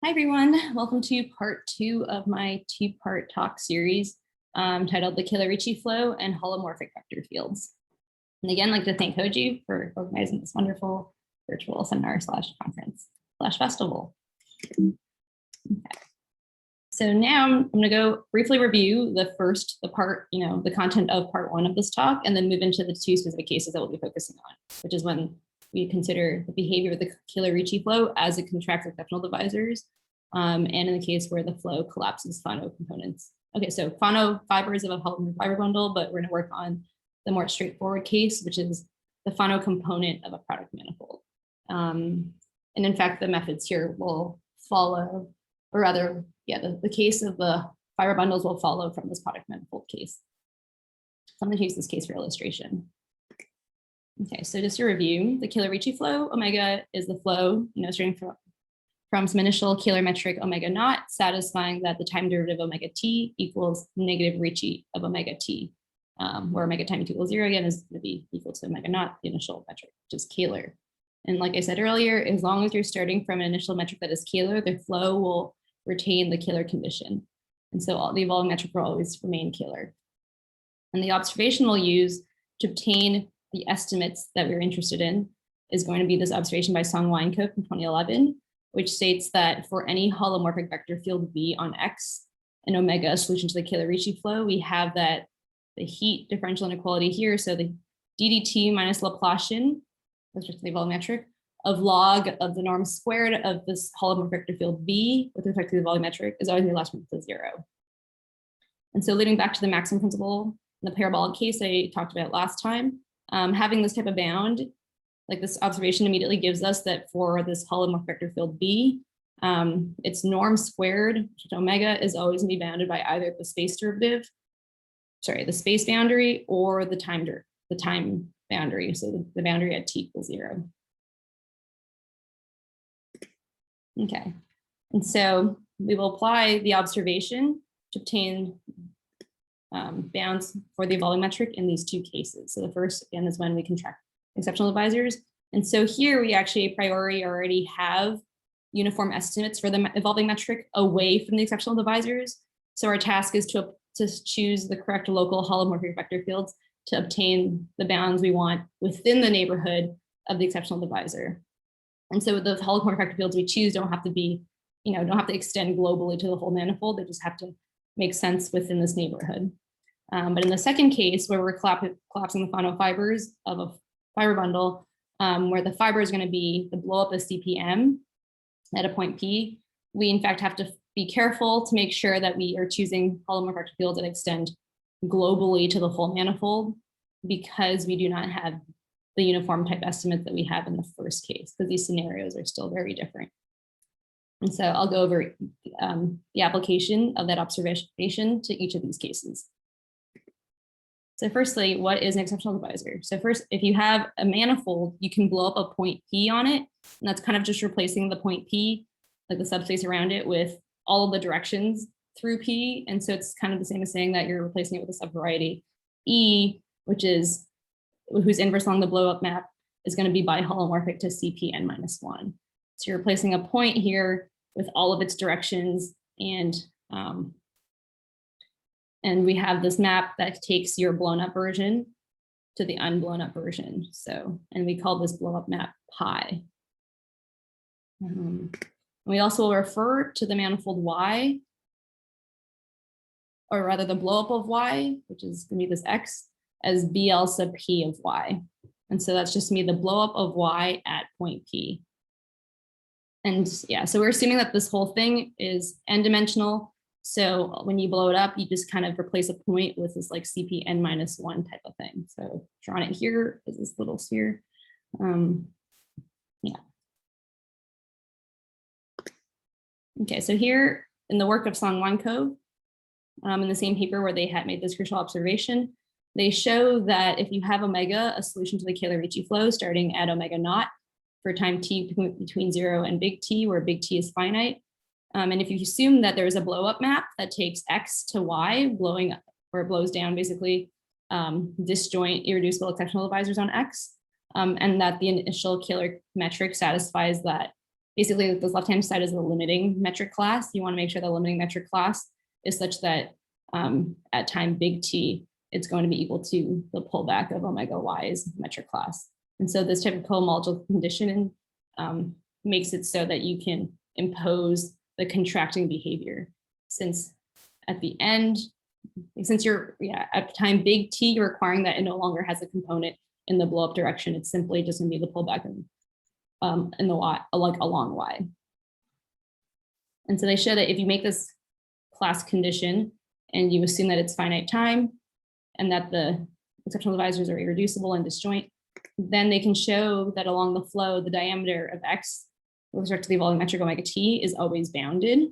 Hi, everyone. Welcome to part 2 of my two-part talk series titled The Kähler-Ricci Flow and Holomorphic Vector Fields. And again, I'd like to thank Hoji for organizing this wonderful virtual seminar / conference / festival. Okay. So now I'm going to go briefly review the content of part 1 of this talk, and then move into the 2 specific cases that we'll be focusing on, which is when we consider the behavior of the Kähler-Ricci flow as it contracts exceptional divisors, and in the case where the flow collapses Fano components. Okay, so Fano fibers of a holomorphic fiber bundle, but we're going to work on the more straightforward case, which is the Fano component of a product manifold. And in fact, the methods here will follow, or rather, the case of the fiber bundles will follow from this product manifold case. So I'm going to use this case for illustration. Okay, so just to review, the Kähler-Ricci flow, omega is the flow, starting from some initial Kähler metric omega naught, satisfying that the time derivative omega t equals negative Ricci of omega t, where omega time t equals 0 again is going to be equal to omega naught, the initial metric, which is Kähler. And like I said earlier, as long as you're starting from an initial metric that is Kähler, the flow will retain the Kähler condition. And so all the evolving metric will always remain Kähler. And the observation we'll use to obtain the estimates that we're interested in is going to be this observation by Song-Weinkoop from 2011, which states that for any holomorphic vector field V on X and omega a solution to the Kähler-Ricci flow, we have that the heat differential inequality here. So the ddt minus Laplacian, that's just the evolving metric, of log of the norm squared of this holomorphic vector field V with respect to the evolving metric is always relative to 0. And so leading back to the maximum principle in the parabolic case I talked about last time, having this type of bound, like this observation immediately gives us that for this holomorphic vector field B, its norm squared, which is omega, is always going to be bounded by either the space boundary or the time boundary, so the boundary at t equals 0. Okay, and so we will apply the observation to obtain bounds for the evolving metric in these 2 cases. So the first, again, is when we contract exceptional divisors. And so here we actually a priori already have uniform estimates for the evolving metric away from the exceptional divisors. So our task is to choose the correct local holomorphic vector fields to obtain the bounds we want within the neighborhood of the exceptional divisor. And so the holomorphic vector fields we choose don't have to be, don't have to extend globally to the whole manifold. They just have to make sense within this neighborhood. But in the second case, where we're collapsing the Fano fibers of a fiber bundle, where the fiber is going to be the blow up of CPM at a point P, we in fact have to be careful to make sure that we are choosing holomorphic vector fields that extend globally to the whole manifold, because we do not have the uniform type estimates that we have in the first case, because these scenarios are still very different. And so I'll go over the application of that observation to each of these cases. So firstly, what is an exceptional divisor? So first, if you have a manifold, you can blow up a point P on it. And that's kind of just replacing the point P, like the subspace around it, with all of the directions through P. And so it's kind of the same as saying that you're replacing it with a subvariety E, whose inverse along the blow up map is going to be biholomorphic to CPN - 1. So you're replacing a point here with all of its directions, and we have this map that takes your blown up version to the unblown up version. So, and we call this blow up map pi. We also will refer to the manifold Y, or rather the blow up of Y, which is going to be this X, as BL sub P of Y. And so that's just going to be the blow up of Y at point P. And yeah, so we're assuming that this whole thing is n-dimensional. So when you blow it up, you just kind of replace a point with this like CPN - 1 type of thing. So drawn it here is this little sphere. Yeah. Okay, so here in the work of Song-Weinkoop, in the same paper where they had made this crucial observation, they show that if you have omega, a solution to the Kähler-Ricci flow starting at omega naught for time t between 0 and big T, where big T is finite, and if you assume that there's a blow up map that takes X to Y, blowing up, or it blows down basically disjoint irreducible exceptional divisors on X, and that the initial Kähler metric satisfies that basically this left-hand side is the limiting metric class. You want to make sure the limiting metric class is such that at time big T, it's going to be equal to the pullback of omega y's metric class. And so this type of cohomological condition makes it so that you can impose the contracting behavior, since at the end, since you're at time big T, you're requiring that it no longer has a component in the blow up direction. It's simply just going to be the pullback in the y, like along y. And so they show that if you make this class condition and you assume that it's finite time and that the exceptional divisors are irreducible and disjoint, then they can show that along the flow, the diameter of x with respect to the evolving metric omega t is always bounded.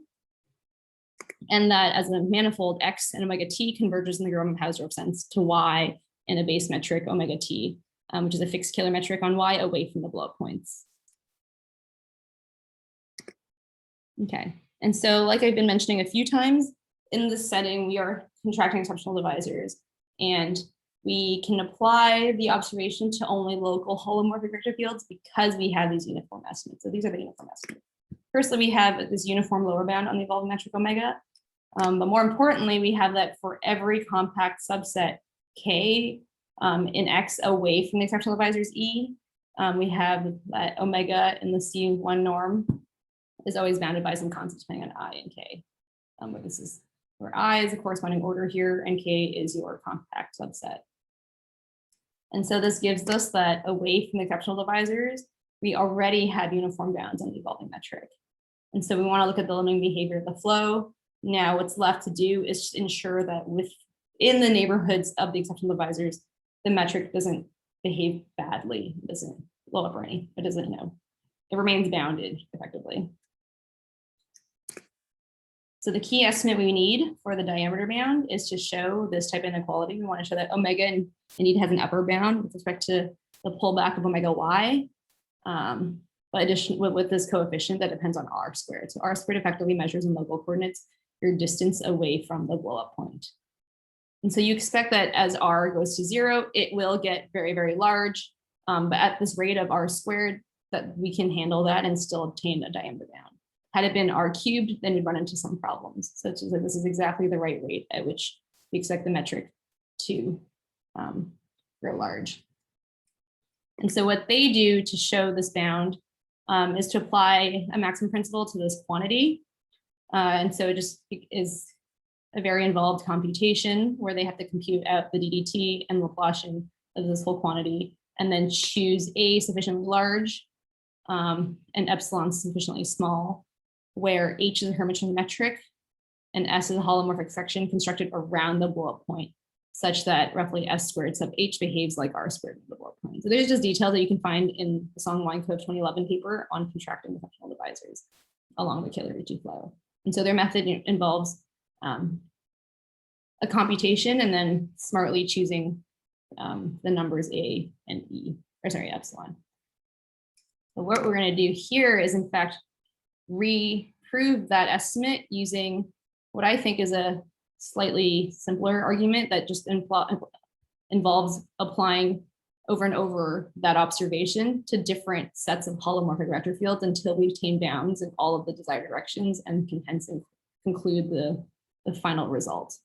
And that as a manifold, x and omega t converges in the Gromov-Hausdorff sense to y in a base metric omega t, which is a fixed Kähler metric on y away from the blow up points. Okay, and so like I've been mentioning a few times, in this setting, we are contracting exceptional divisors, and we can apply the observation to only local holomorphic vector fields because we have these uniform estimates. So these are the uniform estimates. Firstly, we have this uniform lower bound on the evolving metric omega, but more importantly, we have that for every compact subset K in X away from the exceptional divisors E, we have that omega in the C1 norm is always bounded by some constant depending on I and K. But this is where I is the corresponding order here and K is your compact subset. And so this gives us that away from the exceptional divisors, we already have uniform bounds on the evolving metric. And so we want to look at the limiting behavior of the flow. Now what's left to do is ensure that within the neighborhoods of the exceptional divisors, the metric doesn't behave badly, it doesn't blow up or anything, it doesn't, it remains bounded effectively. So the key estimate we need for the diameter bound is to show this type of inequality. We want to show that omega indeed has an upper bound with respect to the pullback of omega y, but with this coefficient that depends on r squared. So r squared effectively measures in local coordinates your distance away from the blow up point. And so you expect that as r goes to 0, it will get very, very large, but at this rate of r squared, that we can handle that and still obtain a diameter bound. Had it been r cubed, then we'd run into some problems, such as that this is exactly the right rate at which we expect the metric to grow large. And so what they do to show this bound is to apply a maximum principle to this quantity. And so it just is a very involved computation where they have to compute out the DDT and Laplacian of this whole quantity, and then choose A sufficiently large and epsilon sufficiently small, where H is a Hermitian metric and S is a holomorphic section constructed around the blow-up point, such that roughly S squared sub H behaves like R squared in the blow-up point. So there's just details that you can find in the Song-Weinkow 2011 paper on contracting the exceptional divisors along the Kähler-Ricci flow. And so their method involves a computation and then smartly choosing the numbers A and E, or sorry, epsilon. So what we're going to do here is in fact reprove that estimate using what I think is a slightly simpler argument that just involves applying over and over that observation to different sets of holomorphic vector fields until we obtain bounds in all of the desired directions and can hence conclude the final result.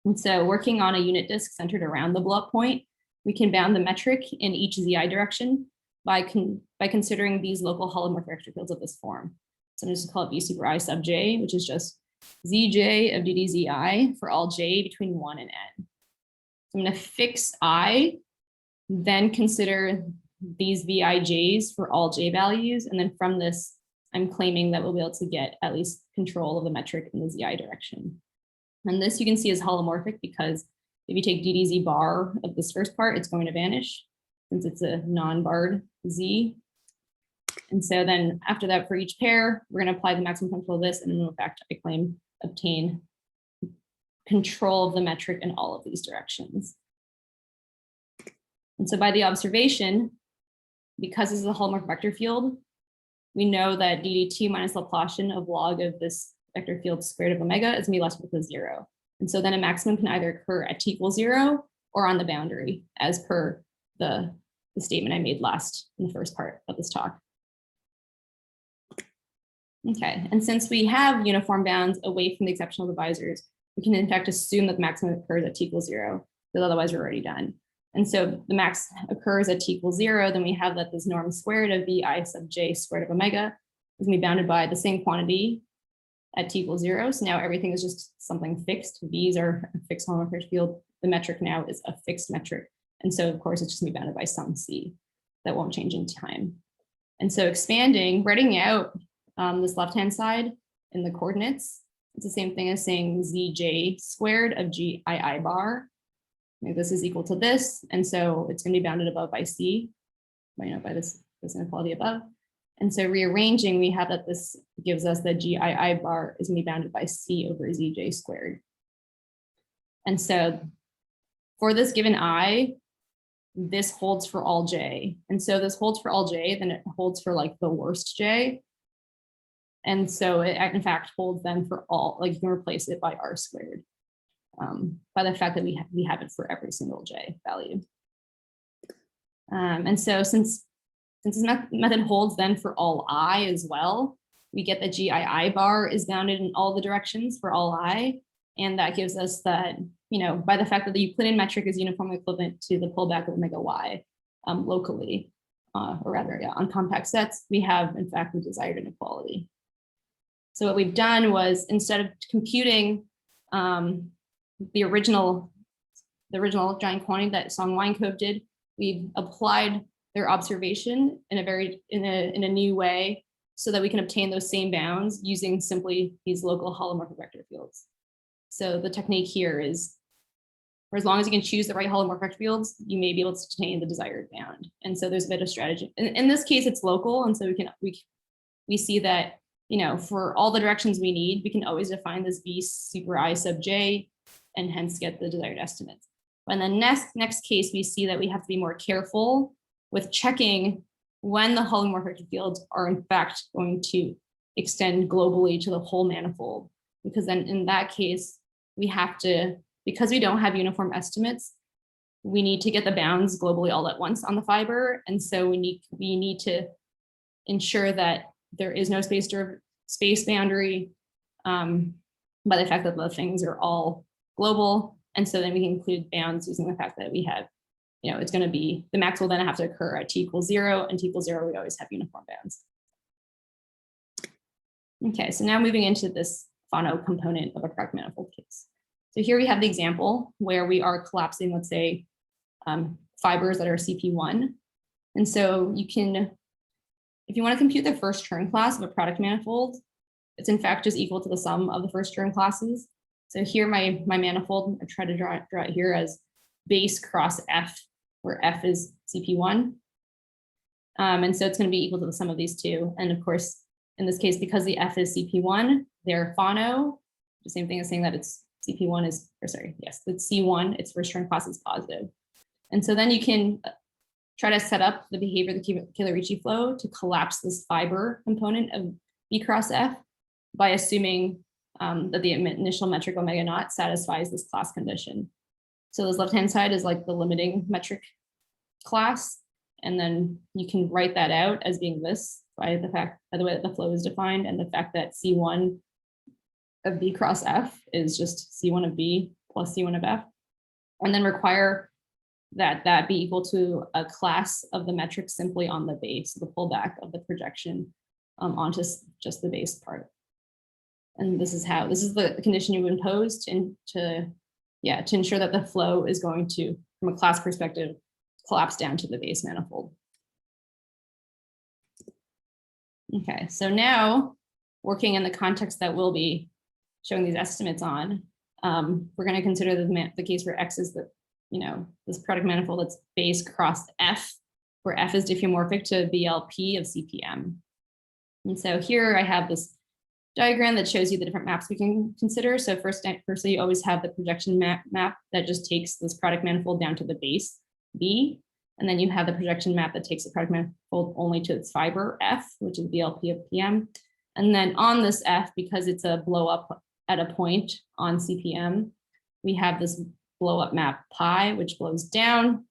And so working on a unit disk centered around the blow-up point, we can bound the metric in each ZI direction by considering these local holomorphic vector fields of this form. So I'm just gonna call it V super I sub j, which is just Zj of ddzi for all j between 1 and n. So I'm gonna fix I, then consider these Vij's for all j values. And then from this, I'm claiming that we'll be able to get at least control of the metric in the Zi direction. And this you can see is holomorphic because if you take ddz bar of this first part, it's going to vanish since it's a non-barred Z. And so then after that, for each pair, we're going to apply the maximum control of this, and in fact, I claim obtain control of the metric in all of these directions. And so by the observation, because this is a holomorphic vector field, we know that ddt minus Laplacian of log of this vector field squared of omega is going to be less than or equal to 0. And so then a maximum can either occur at t equals 0 or on the boundary, as per the statement I made last in the first part of this talk. Okay, and since we have uniform bounds away from the exceptional divisors, we can in fact assume that the maximum occurs at t equals 0, because otherwise we're already done. And so the max occurs at t equals 0, then we have that this norm squared of vi sub j squared of omega is going to be bounded by the same quantity at t equals 0. So now everything is just something fixed. V's are a fixed holomorphic field. The metric now is a fixed metric. And so of course it's just going to be bounded by some c that won't change in time. And so expanding, writing out this left-hand side in the coordinates, it's the same thing as saying zj squared of gii bar. This is equal to this, and so it's going to be bounded above by c, by this inequality above. And so rearranging, we have that this gives us that gii bar is going to be bounded by c over zj squared. And so for this given I, this holds for all j. And so this holds for all j, then it holds for like the worst j. And so it in fact holds then for all, like you can replace it by r squared, by the fact that we have it for every single j value. And so since this method holds then for all I as well, we get that gii bar is bounded in all the directions for all I. And that gives us that, by the fact that the Euclidean metric is uniformly equivalent to the pullback of omega y locally, or rather, on compact sets, we have in fact the desired inequality. So what we've done was, instead of computing the original giant quantity that Song-Weinkoop did, we've applied their observation in a new way so that we can obtain those same bounds using simply these local holomorphic vector fields. So the technique here is, for as long as you can choose the right holomorphic vector fields, you may be able to obtain the desired bound. And so there's a bit of strategy. In this case, it's local, and so we see that, for all the directions we need, we can always define this v super I sub j and hence get the desired estimates. But in the next case, we see that we have to be more careful with checking when the holomorphic fields are in fact going to extend globally to the whole manifold. Because then in that case, we have to, because we don't have uniform estimates, we need to get the bounds globally all at once on the fiber. And so we need to ensure that there is no space boundary by the fact that the things are all global. And so then we can include bounds using the fact that we have, it's going to be, the max will then have to occur at t equals 0, and t equals 0, we always have uniform bounds. Okay, so now moving into this Fano component of a product manifold case. So here we have the example where we are collapsing, let's say, fibers that are CP1. And so you can, if you want to compute the first Chern class of a product manifold, it's in fact just equal to the sum of the first Chern classes. So here my manifold, I try to draw it here as base cross F, where F is CP1. And so it's going to be equal to the sum of these two. And of course, in this case, because the F is CP1, they're Fano. The same thing as saying that it's CP1 is, or sorry, yes, it's C1, its first Chern class is positive. And so then you can try to set up the behavior of the Kähler-Ricci flow to collapse this fiber component of B cross F by assuming that the initial metric omega naught satisfies this class condition. So this left-hand side is like the limiting metric class. And then you can write that out as being this by the way that the flow is defined, and the fact that C1 of B cross F is just C1 of B plus C1 of F. And then require that that be equal to a class of the metric simply on the base, the pullback of the projection onto just the base part. And this is the condition you impose to ensure that the flow is going to, from a class perspective, collapse down to the base manifold. Okay, so now working in the context that we'll be showing these estimates on, we're going to consider the case where X is this product manifold that's base cross F, where F is diffeomorphic to BLP of CPM. And so here I have this diagram that shows you the different maps we can consider. So firstly, you always have the projection map that just takes this product manifold down to the base B. And then you have the projection map that takes the product manifold only to its fiber F, which is BLP of PM. And then on this F, because it's a blow up at a point on CPM, we have this blow up map pi, which blows down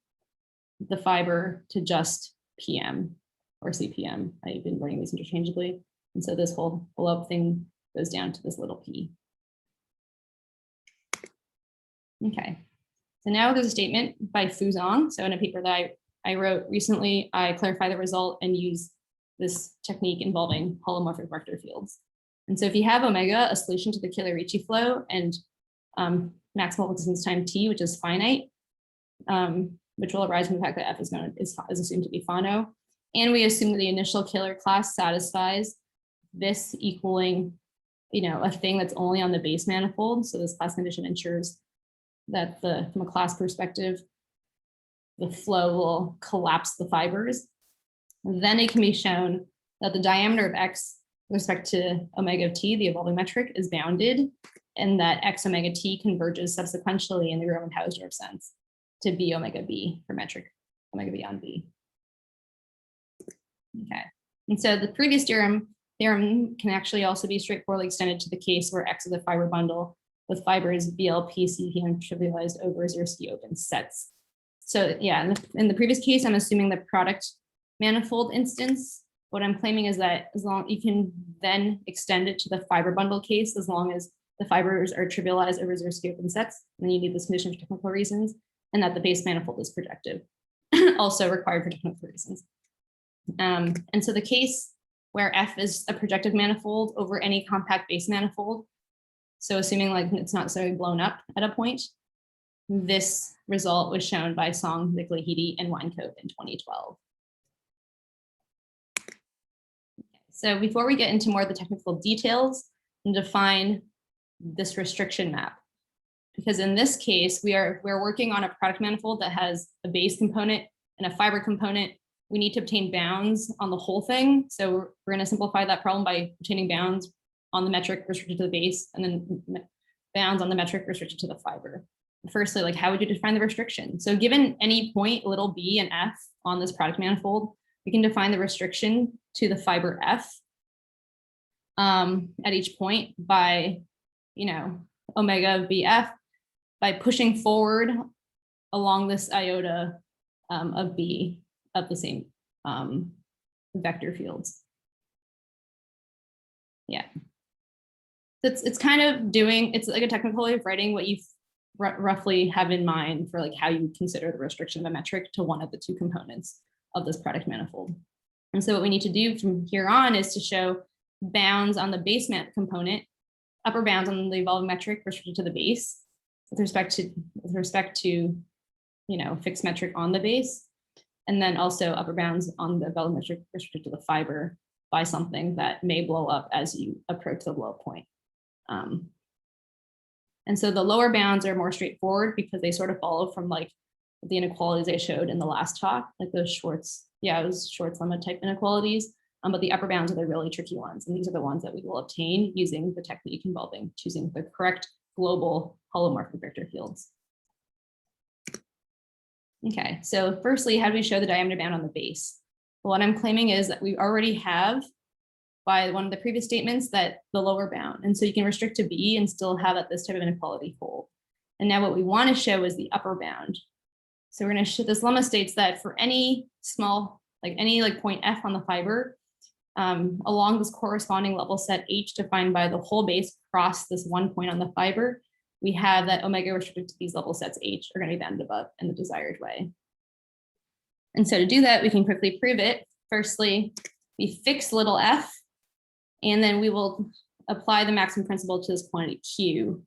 the fiber to just PM or CPM. I've been writing these interchangeably. And so this whole blow up thing goes down to this little p. Okay, so now there's a statement by Fuzong. So in a paper that I wrote recently, I clarify the result and use this technique involving holomorphic vector fields. And so if you have omega, a solution to the Kähler-Ricci flow, and maximal existence time t, which is finite, which will arise from the fact that f is assumed to be Fano, and we assume that the initial Kähler class satisfies this equaling, a thing that's only on the base manifold. So this class condition ensures that from a class perspective, the flow will collapse the fibers. And then it can be shown that the diameter of x with respect to omega of t, the evolving metric, is bounded, and that x omega t converges subsequently in the Roman-Hausdorff sense to b omega b for metric omega b on b. Okay, and so the previous theorem can actually also be straightforwardly extended to the case where x is a fiber bundle with fibers BLP, CPM trivialized over Zariski open sets. So yeah, in the previous case, I'm assuming the product manifold instance. What I'm claiming is that as long you can then extend it to the fiber bundle case, as long as the fibers are trivialized over Zariski open sets, and then you need this condition for technical reasons, and that the base manifold is projective, also required for technical reasons. And so the case where F is a projective manifold over any compact base manifold, so assuming like it's not necessarily blown up at a point, this result was shown by Song, Viglihidi, and Weinkoop in 2012. So before we get into more of the technical details, and define this restriction map, because in this case we're working on a product manifold that has a base component and a fiber component. We need to obtain bounds on the whole thing. So we're going to simplify that problem by obtaining bounds on the metric restricted to the base, and then bounds on the metric restricted to the fiber. Firstly, like how would you define the restriction? So given any point little b and f on this product manifold, we can define the restriction to the fiber f at each point by, omega bf, by pushing forward along this iota of b of the same vector fields. Yeah. It's kind of it's like a technical way of writing what you roughly have in mind for like how you consider the restriction of a metric to one of the two components of this product manifold. And so what we need to do from here on is to show bounds on the base component, upper bounds on the evolving metric restricted to the base with respect to fixed metric on the base, and then also upper bounds on the evolving metric restricted to the fiber by something that may blow up as you approach the blow point. And so the lower bounds are more straightforward because they sort of follow from like the inequalities I showed in the last talk, like those Schwartz lemma type inequalities. But the upper bounds are the really tricky ones. And these are the ones that we will obtain using the technique involving choosing the correct global holomorphic vector fields. Okay, so firstly, how do we show the diameter bound on the base? Well, what I'm claiming is that we already have by one of the previous statements that the lower bound. And so you can restrict to B and still have this type of inequality hold. And now what we want to show is the upper bound. So we're going to show this lemma states that for any small, any point F on the fiber, along this corresponding level set H defined by the whole base across this one point on the fiber, we have that omega restricted to these level sets H are going to be bounded above in the desired way. And so to do that, we can quickly prove it. Firstly, we fix little f, and then we will apply the maximum principle to this quantity Q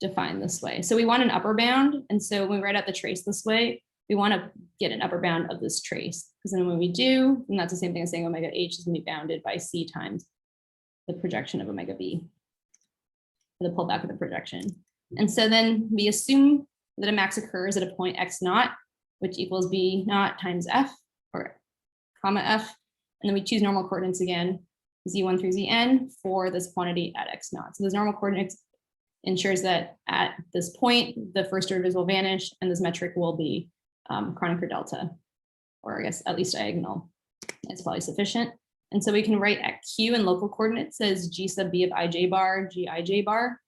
defined this way. So we want an upper bound. And so when we write out the trace this way, we want to get an upper bound of this trace, because then when we do, then that's the same thing as saying omega H is going to be bounded by C times the projection of omega B, the pullback of the projection. And so then we assume that a max occurs at a point X naught, which equals B naught times F or comma F. And then we choose normal coordinates again, Z1 through Zn for this quantity at X naught. So those normal coordinates ensures that at this point, the first derivatives will vanish and this metric will be Kronecker delta, or I guess at least diagonal. It's probably sufficient. And so we can write at Q in local coordinates as G sub B of ij bar, Gij bar.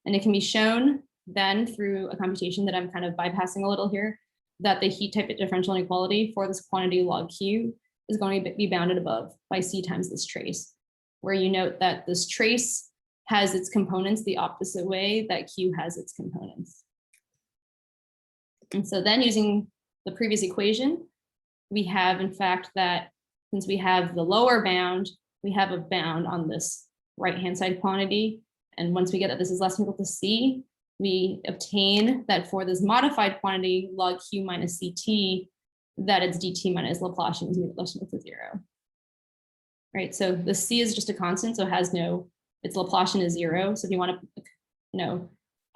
And it can be shown then through a computation that I'm kind of bypassing a little here, that the heat type differential inequality for this quantity log Q is going to be bounded above by C times this trace. where you note that this trace has its components the opposite way that Q has its components. And so then using the previous equation, we have in fact that since we have the lower bound, we have a bound on this right-hand side quantity. And once we get that this is less than or equal to C, we obtain that for this modified quantity log Q minus CT, that it's DT minus Laplacian is less than or equal to 0. Right, so the C is just a constant, so it has no, its Laplacian is 0. So if you want to,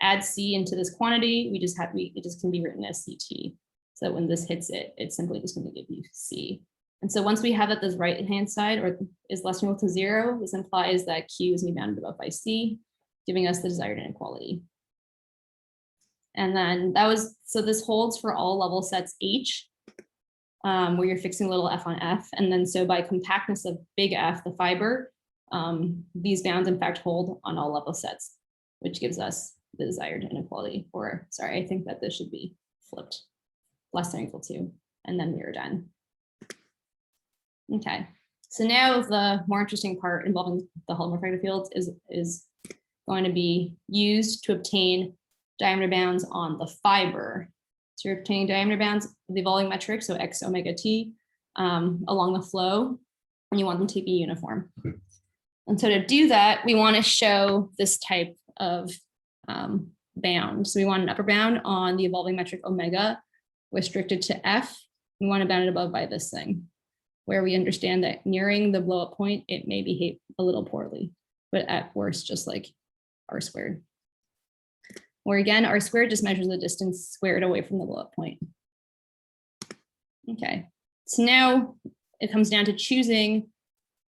add C into this quantity, it just can be written as CT. So when this hits it, it's simply just going to give you C. And so once we have that this right-hand side or is less than or equal to 0, this implies that Q is going to be bounded above by C, giving us the desired inequality. And then so this holds for all level sets H, where you're fixing little f on F. And then so by compactness of big F, the fiber, these bounds in fact hold on all level sets, which gives us the desired inequality. Or sorry, I think that this should be flipped, less than or equal to, and then we are done. Okay, so now the more interesting part involving the holomorphic fields is going to be used to obtain diameter bounds on the fiber. So you're obtaining diameter bounds of the evolving metric, so x omega t, along the flow, and you want them to be uniform. And so to do that, we want to show this type of bound. So we want an upper bound on the evolving metric omega restricted to F. We want to bound it above by this thing, where we understand that nearing the blow up point, it may behave a little poorly, but at worst, just like r squared. Where again, r squared just measures the distance squared away from the blow up point. Okay, so now it comes down to choosing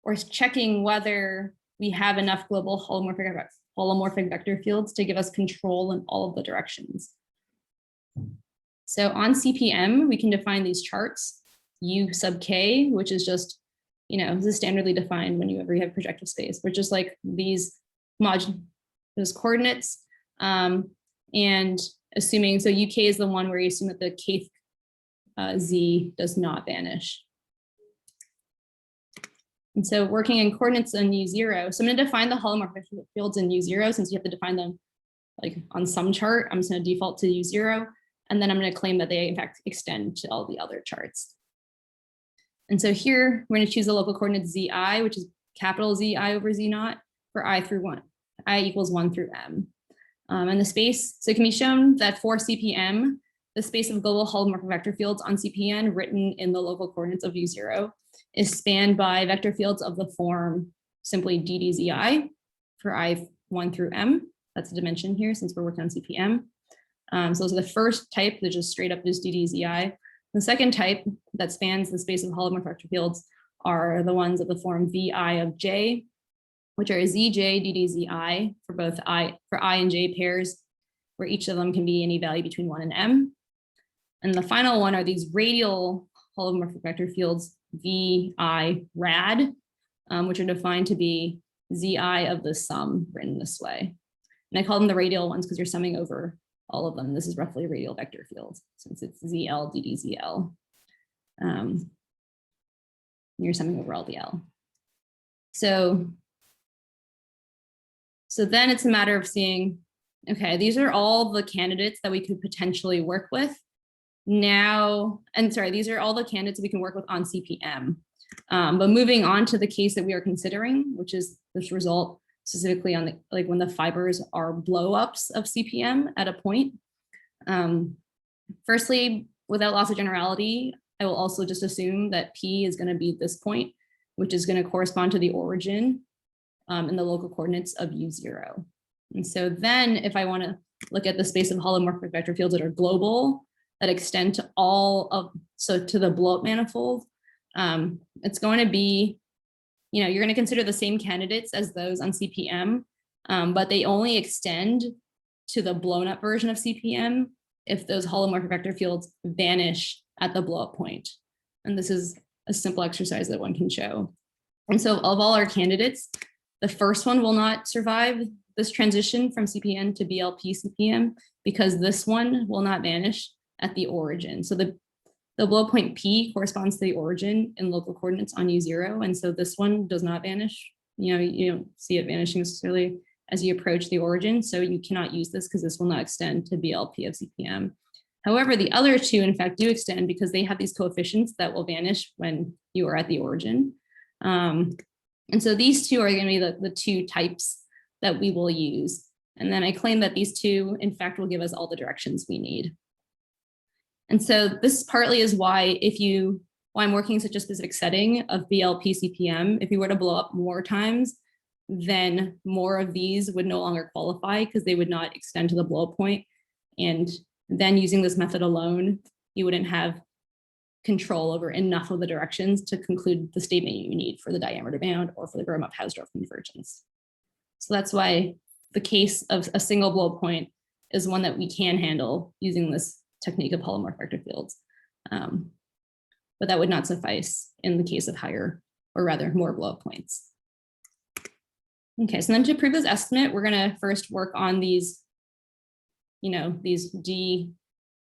or checking whether we have enough global holomorphic vector fields to give us control in all of the directions. So on CPM, we can define these charts, U sub K, which is just, this is standardly defined whenever you have projective space, but just like these those coordinates, and assuming, so UK is the one where you assume that the kth Z does not vanish. And so working in coordinates in U0, so I'm going to define the holomorphic fields in U0 since you have to define them like on some chart. I'm just going to default to U0, and then I'm going to claim that they in fact extend to all the other charts. And so here we're going to choose the local coordinate ZI, which is capital ZI over Z naught for I through 1, I equals 1 through M. And the space, so it can be shown that for CPM, the space of global holomorphic vector fields on CPN written in the local coordinates of U0 is spanned by vector fields of the form simply DDZI for I1 through M. That's the dimension here since we're working on CPM. So those are the first type that just straight up is DDZI. The second type that spans the space of holomorphic vector fields are the ones of the form VI of J, which are ZJ DDZI for both I and J pairs, where each of them can be any value between 1 and M. And the final one are these radial holomorphic vector fields, VI rad, which are defined to be ZI of the sum written this way. And I call them the radial ones because you're summing over all of them. This is roughly a radial vector field since it's ZL DDZL. You're summing over all the L. So then it's a matter of seeing, okay, these are all the candidates that we could potentially work with now. And sorry, these are all the candidates we can work with on CPM. But moving on to the case that we are considering, which is this result specifically on the, when the fibers are blow-ups of CPM at a point. Firstly, without loss of generality, I will also just assume that P is going to be this point, which is going to correspond to the origin in the local coordinates of U0. And so then if I want to look at the space of holomorphic vector fields that are global, that extend to all of, so to the blow-up manifold, it's going to be, you're going to consider the same candidates as those on CPM, but they only extend to the blown up version of CPM if those holomorphic vector fields vanish at the blow up point. And this is a simple exercise that one can show. And so of all our candidates, the first one will not survive this transition from CPN to BLP CPM because this one will not vanish at the origin. So the blow point P corresponds to the origin in local coordinates on U0. And so this one does not vanish you don't see it vanishing necessarily as you approach the origin. So you cannot use this because this will not extend to BLP of CPM. However, the other two, in fact, do extend because they have these coefficients that will vanish when you are at the origin. And so these two are going to be the two types that we will use. And then I claim that these two, in fact, will give us all the directions we need. And so this partly is why I'm working in such a specific setting of BLP CPM, if you were to blow up more times, then more of these would no longer qualify because they would not extend to the blow up point. And then using this method alone, you wouldn't have control over enough of the directions to conclude the statement you need for the diameter bound or for the Gromov-Hausdorff convergence. So that's why the case of a single blow up point is one that we can handle using this technique of holomorphic vector fields. But that would not suffice in the case of higher, or rather more blow up points. Okay, so then to prove this estimate, we're gonna first work on these D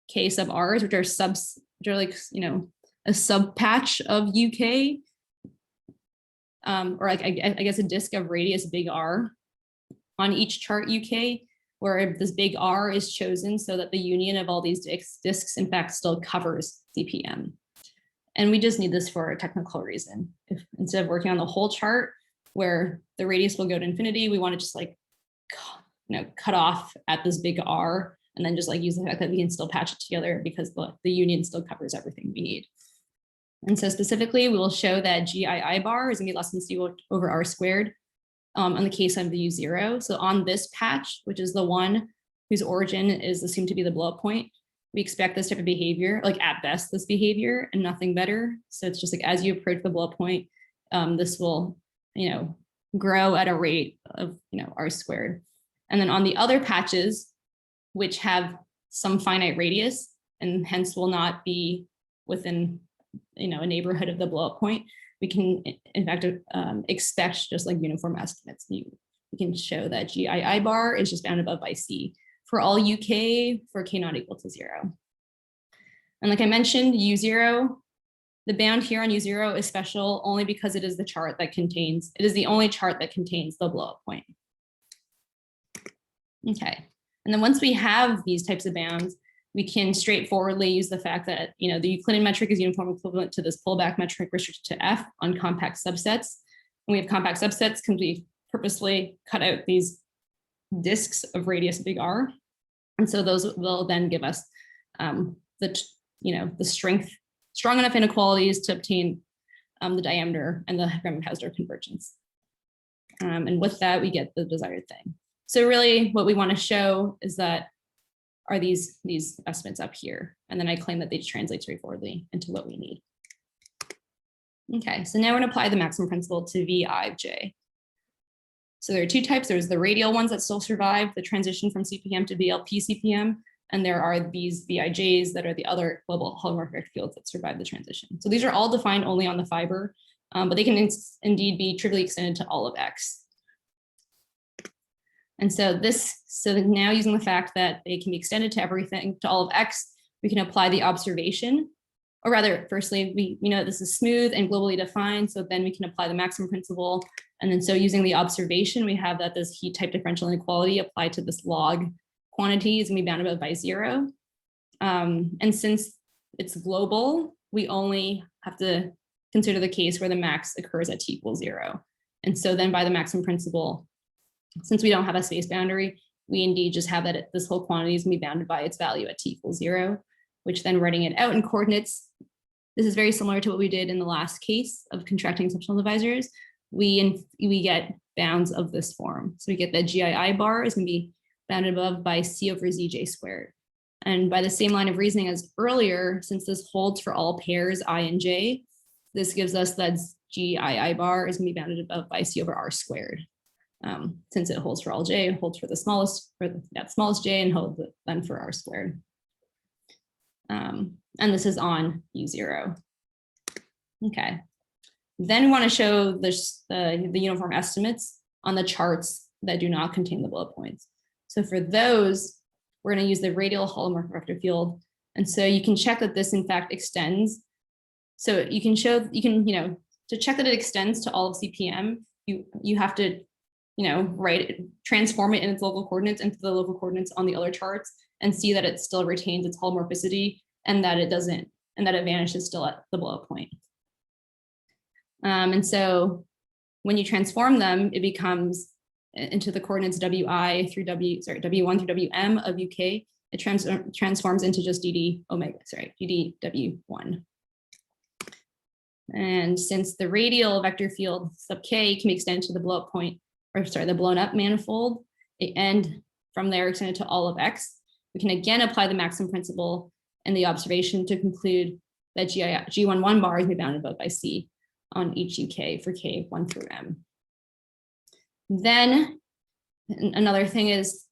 K sub R's, which are like, a sub patch of UK, or like, I guess a disk of radius big R on each chart UK, where this big R is chosen so that the union of all these disks in fact still covers CPM. And we just need this for a technical reason. If instead of working on the whole chart where the radius will go to infinity, we want to just like, cut off at this big R and then just like use the fact that we can still patch it together because the union still covers everything we need. And so specifically, we will show that GII bar is gonna be less than C over R squared on the case of the U0. So on this patch, which is the one whose origin is assumed to be the blow up point, we expect this type of behavior, like at best this behavior and nothing better. So it's just like as you approach the blow up point, this will, grow at a rate of, R squared. And then on the other patches, which have some finite radius and hence will not be within, a neighborhood of the blow up point, we can in fact expect just like uniform estimates. We can show that GII bar is just bounded above by C for all UK for K not equal to 0. And like I mentioned, U0, the bound here on U0 is special only because it is the only chart that contains the blow up point. Okay, and then once we have these types of bounds, we can straightforwardly use the fact that, the Euclidean metric is uniform equivalent to this pullback metric restricted to F on compact subsets. And we have compact subsets because we purposely cut out these disks of radius big R. And so those will then give us the strong enough inequalities to obtain the diameter and the Gromov-Hausdorff convergence. And with that, we get the desired thing. So really what we want to show is that are these estimates up here. And then I claim that they translate straightforwardly into what we need. Okay, so now we're gonna apply the maximum principle to VI of J. So there are two types. There's the radial ones that still survive the transition from CPM to BLP CPM. And there are these VIJs that are the other global holomorphic fields that survive the transition. So these are all defined only on the fiber, but they can indeed be trivially extended to all of X. And so now using the fact that they can be extended to everything, to all of X, we can apply the observation, or rather, firstly, we know this is smooth and globally defined, so then we can apply the maximum principle. And then so using the observation, we have that this heat type differential inequality applied to this log quantity is gonna be bounded above by 0. And since it's global, we only have to consider the case where the max occurs at t equals 0. And so then by the maximum principle, since we don't have a space boundary, we indeed just have that this whole quantity is gonna be bounded by its value at t equals 0, which then writing it out in coordinates, this is very similar to what we did in the last case of contracting exceptional divisors. We get bounds of this form. So we get that GII bar is gonna be bounded above by C over ZJ squared. And by the same line of reasoning as earlier, since this holds for all pairs I and J, this gives us that GII bar is gonna be bounded above by C over R squared. Since it holds for all J, it holds for the smallest, smallest J and holds it then for R squared. And this is on U0. Okay. Then we want to show this, the uniform estimates on the charts that do not contain the bullet points. So for those, we're going to use the radial holomorphic vector field. And so you can check that this in fact extends. So you can to check that it extends to all of CPM, you have to, transform it in its local coordinates into the local coordinates on the other charts and see that it still retains its holomorphicity and that it vanishes still at the blow up point. And so when you transform them, it becomes into the coordinates W1 through WM of UK. It transforms into just DDW1. And since the radial vector field sub K can be extended to the blow up point, the blown up manifold, and from there extended to all of X, we can again apply the maximum principle and the observation to conclude that G11 bars may be bounded both by C on each UK for K 1 through M. Then another thing is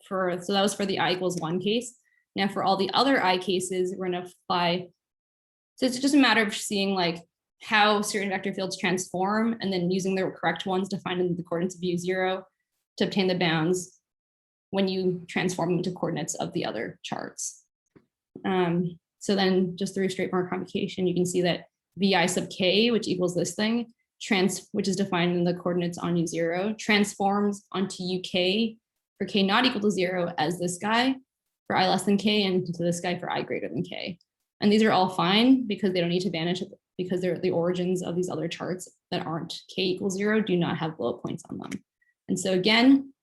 so that was for the I equals 1 case. Now for all the other I cases, we're going to apply. So it's just a matter of seeing like how certain vector fields transform and then using the correct ones to find the coordinates of U0 to obtain the bounds when you transform them into coordinates of the other charts. So then just through straightforward computation, you can see that Vi sub K, which equals this thing, which is defined in the coordinates on U0, transforms onto UK for K not equal to 0 as this guy for I less than K and to this guy for I greater than K. And these are all fine because they don't need to vanish because they're the origins of these other charts that aren't K equals 0 do not have blow up points on them. And so again,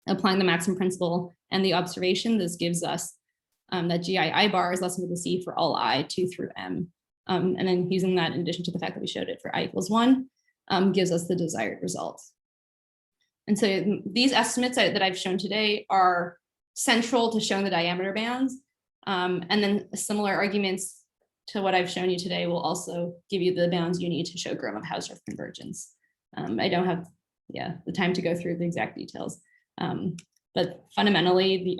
applying the maximum principle and the observation, this gives us that GI bar is less than equal to C for all I 2 through M. And then using that in addition to the fact that we showed it for I equals 1 gives us the desired result. And so these estimates that I've shown today are central to showing the diameter bands. And then similar arguments to what I've shown you today will also give you the bounds you need to show Gromov-Hausdorff convergence. I don't have the time to go through the exact details. But fundamentally,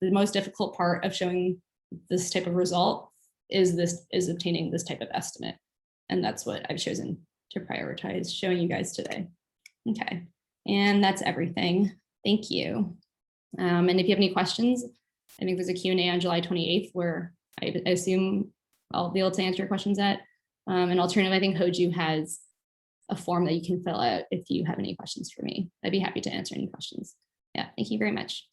the most difficult part of showing this type of result is obtaining this type of estimate. And that's what I've chosen to prioritize showing you guys today. Okay, and that's everything. Thank you. And if you have any questions, I think there's a Q&A on July 28th where I assume I'll be able to answer your questions at. An alternative, I think Hoju has a form that you can fill out if you have any questions for me. I'd be happy to answer any questions. Yeah, thank you very much.